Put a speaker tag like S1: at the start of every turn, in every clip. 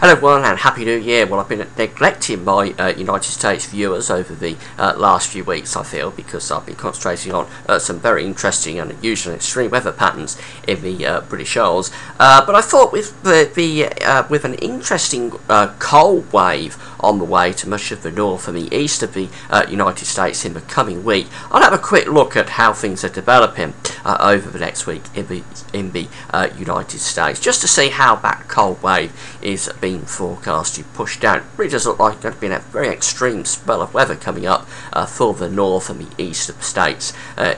S1: Hello everyone and Happy New Year. Well, I've been neglecting my United States viewers over the last few weeks, I feel, because I've been concentrating on some very interesting and unusual and extreme weather patterns in the British Isles. But I thought with with an interesting cold wave on the way to much of the north and the east of the United States in the coming week, I'll have a quick look at how things are developing over the next week in the United States, just to see how that cold wave is being forecast to push down. It really does look like it's going to be a very extreme spell of weather coming up for the north and the east of the states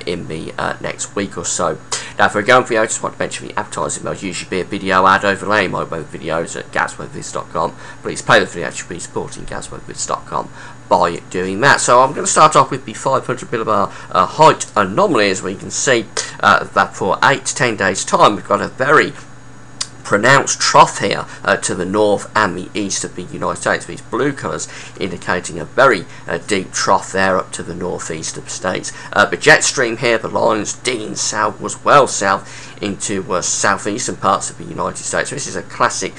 S1: in the next week or so. Now, for a going video, I just want to mention the advertising. There'll usually be a video ad overlaying my weather videos at GazWeatherVids.com. Please play the video. You should be supporting GazWeatherVids.com by doing that. So I'm going to start off with the 500 millibar height anomaly. As we can see that for 8 to 10 days time we've got a very pronounced trough here to the north and the east of the United States. These blue colours indicating a very deep trough there up to the northeast of the states. The jet stream here, the lines digging south was well south into southeastern parts of the United States. So this is a classic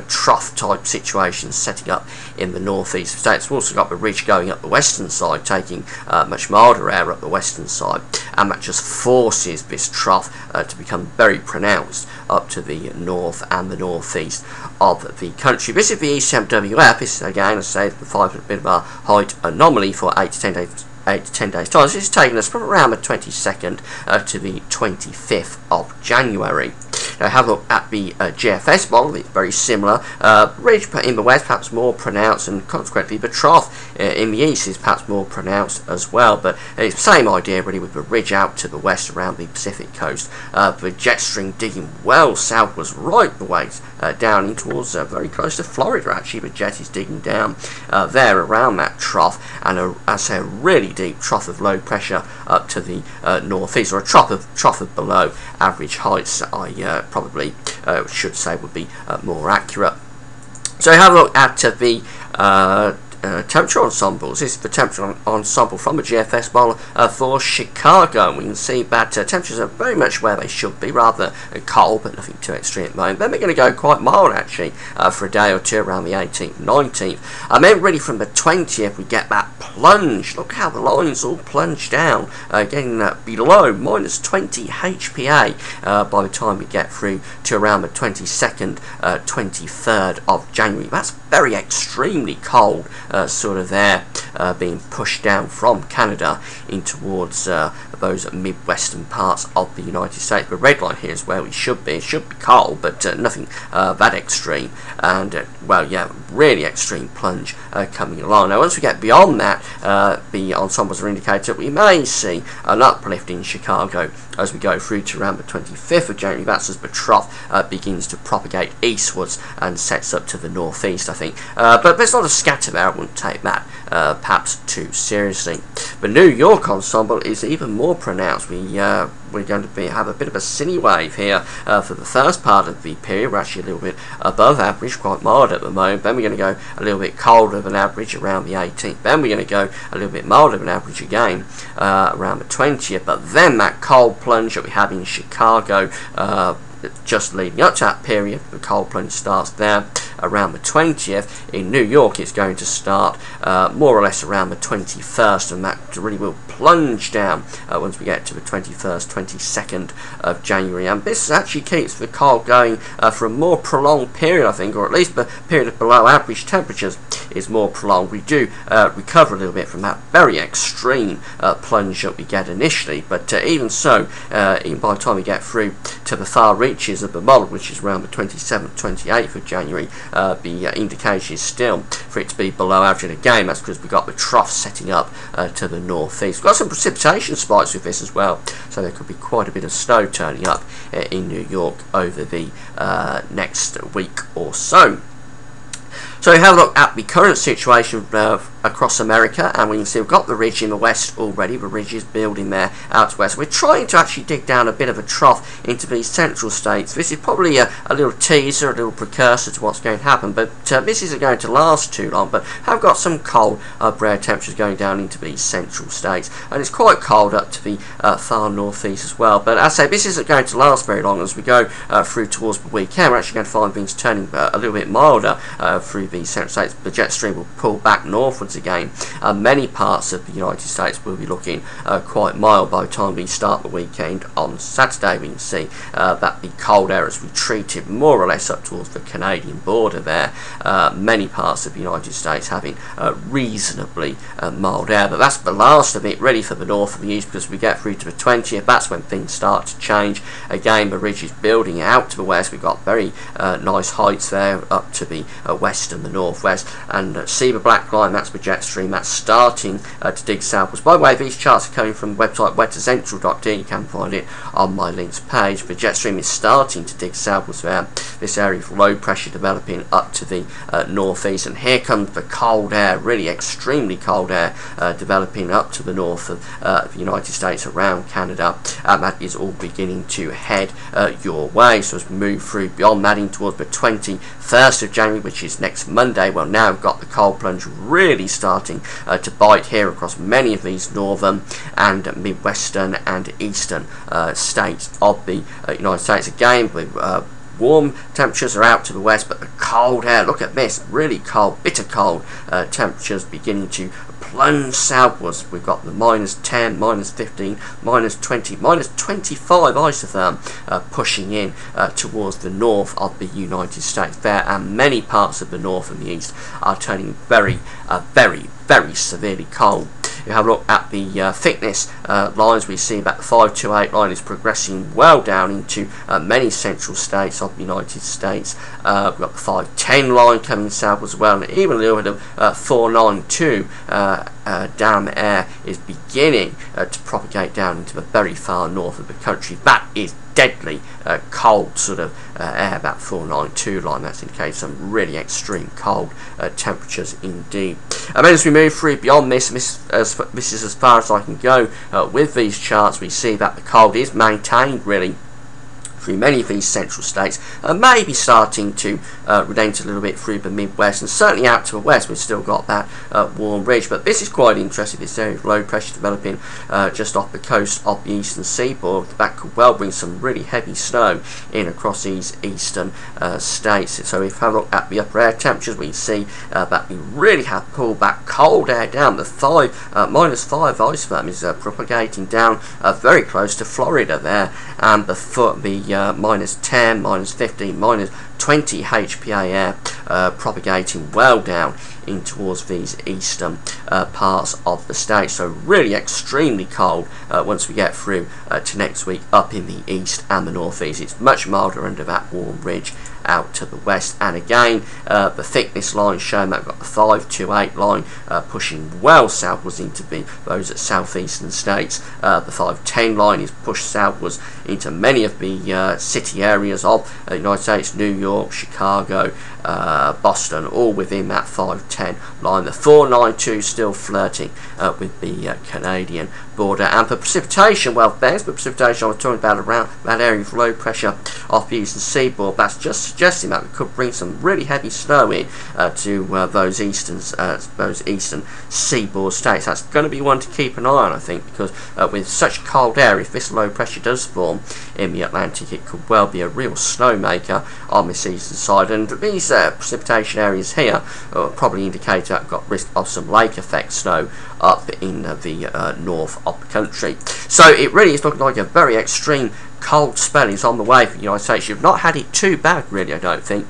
S1: trough type situation setting up in the northeast of the states. We've also got the ridge going up the western side, taking much milder air up the western side, and that just forces this trough to become very pronounced up to the north and the northeast of the country. This is the ECMWF. This is, again, as I say, the 500 millibar height anomaly for 8 to 10 days. 8 to 10 days time. This is taking us from around the 22nd to the 25th of January. Now have a look at the GFS model. It's very similar. Ridge in the west perhaps more pronounced, and consequently the trough in the east is perhaps more pronounced as well. But it's the same idea really, with the ridge out to the west around the Pacific coast. The jet stream digging well southwards right the way down in towards very close to Florida. Actually, the jet is digging down there around that trough, and I say a really deep trough of low pressure up to the northeast, or a trough of below average heights, I probably should say would be more accurate. So have a look at the temperature ensembles. This is the temperature ensemble from the GFS model for Chicago. We can see that temperatures are very much where they should be, rather cold but nothing too extreme at the moment. Then we're going to go quite mild actually for a day or two around the 18th, 19th. And then really from the 20th we get that plunge. Look how the lines all plunge down, getting below minus 20 HPA by the time we get through to around the 22nd, 23rd of January. That's very extremely cold, sort of there being pushed down from Canada in towards those midwestern parts of the United States. The red line here is where we should be. It should be cold, but nothing that extreme. And well, yeah, really extreme plunge coming along. Now, once we get beyond that, the ensembles are indicated that we may see an uplift in Chicago as we go through to around the 25th of January. That's as the trough begins to propagate eastwards and sets up to the northeast, I think. But there's a lot of scatter there. I wouldn't take that perhaps too seriously. The New York ensemble is even more pronounced. We're going to have a bit of a cine wave here for the first part of the period. We're actually a little bit above average, quite mild at the moment. Then we're going to go a little bit colder than average around the 18th. Then we're going to go a little bit milder than average again around the 20th. But then that cold plunge that we have in Chicago just leading up to that period, the cold plunge starts there around the 20th. In New York it's going to start more or less around the 21st, and that really will plunge down once we get to the 21st, 22nd of January. And this actually keeps the cold going for a more prolonged period, I think, or at least the period of below average temperatures is more prolonged. We do recover a little bit from that very extreme plunge that we get initially, but even so, even by the time we get through to the far reaches of the model, which is around the 27th, 28th of January, the indication is still for it to be below average. And again, that's because we've got the trough setting up to the northeast. We've got some precipitation spikes with this as well, so there could be quite a bit of snow turning up in New York over the next week or so. So we have a look at the current situation across America, and we can see we've got the ridge in the west already. The ridge is building there out west. We're trying to actually dig down a bit of a trough into these central states. This is probably a little teaser, a little precursor to what's going to happen, but this isn't going to last too long. But have got some cold air temperatures going down into these central states, and it's quite cold up to the far northeast as well. But as I say, this isn't going to last very long. As we go through towards the weekend, we're actually going to find things turning a little bit milder through these central states. The jet stream will pull back northwards again. Many parts of the United States will be looking quite mild by the time we start the weekend on Saturday. We can see that the cold air has retreated more or less up towards the Canadian border there. Many parts of the United States having reasonably mild air, but that's the last of it really for the north and the east, because we get through to the 20th, that's when things start to change. Again, the ridge is building out to the west. We've got very nice heights there up to the west and the northwest, and see the black line, that's the jet stream, that's starting to dig southwards. By the way, these charts are coming from the website weathercentral.de. You can find it on my links page. The jet stream is starting to dig southwards there. This area of low pressure developing up to the northeast, and here comes the cold air, really extremely cold air developing up to the north of the United States, around Canada, and that is all beginning to head your way. So as we move through beyond that in towards the 21st of January, which is next Monday, well, now we've got the cold plunge really starting to bite here across many of these northern and midwestern and eastern states of the United States. Again, with warm temperatures are out to the west, but the cold air, look at this, really cold, bitter cold temperatures beginning to plunge southwards. We've got the -10, -15, -20, -25 isotherm pushing in towards the north of the United States there, and many parts of the north and the east are turning very, very severely cold. You have a look at the thickness lines. We see that the 528 line is progressing well down into many central states of the United States. We've got the 510 line coming south as well, and even a little bit of 492 down air is beginning to propagate down into the very far north of the country. That is deadly cold sort of air, that 492 line. That's indicating some really extreme cold temperatures indeed. And then as we move through beyond this, this is as far as I can go with these charts. We see that the cold is maintained really through many of these central states, maybe starting to relent a little bit through the Midwest, and certainly out to the west we've still got that warm ridge. But this is quite interesting, this area of low pressure developing just off the coast of the eastern seaboard. That could well bring some really heavy snow in across these eastern states. So if we have a look at the upper air temperatures, we see that we really have pulled back cold air down. The -5 isotherm is propagating down very close to Florida there, and the -10, -15, -20 HPA air propagating well down in towards these eastern parts of the state. So really extremely cold once we get through to next week up in the east and the northeast. It's much milder under that warm ridge out to the west, and again the thickness line showing that we've got the 528 line pushing well southwards into those southeastern states. The 510 line is pushed southwards into many of the city areas of the United States, New York, Chicago, Boston, all within that 510 line. The 492 still flirting with the Canadian border. And for precipitation, well, there's the precipitation I was talking about around that area of low pressure off the eastern seaboard. That's just suggesting that we could bring some really heavy snow in to those eastern seaboard states. That's going to be one to keep an eye on, I think, because with such cold air, if this low pressure does form in the Atlantic, it could well be a real snowmaker on this eastern side. And these precipitation areas here probably indicate that we've got risk of some lake effect snow up in the north of the country. So it really is looking like a very extreme cold spell is on the way for the United States. You've not had it too bad, really, I don't think,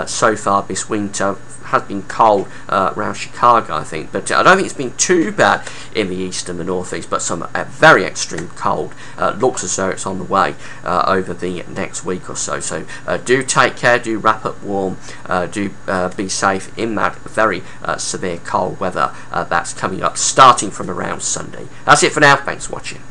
S1: so far this winter. Has been cold around Chicago, I think, but I don't think it's been too bad in the east and the northeast, but some very extreme cold looks as though it's on the way over the next week or so. So do take care, do wrap up warm, do be safe in that very severe cold weather that's coming up starting from around Sunday. That's it for now. Thanks for watching.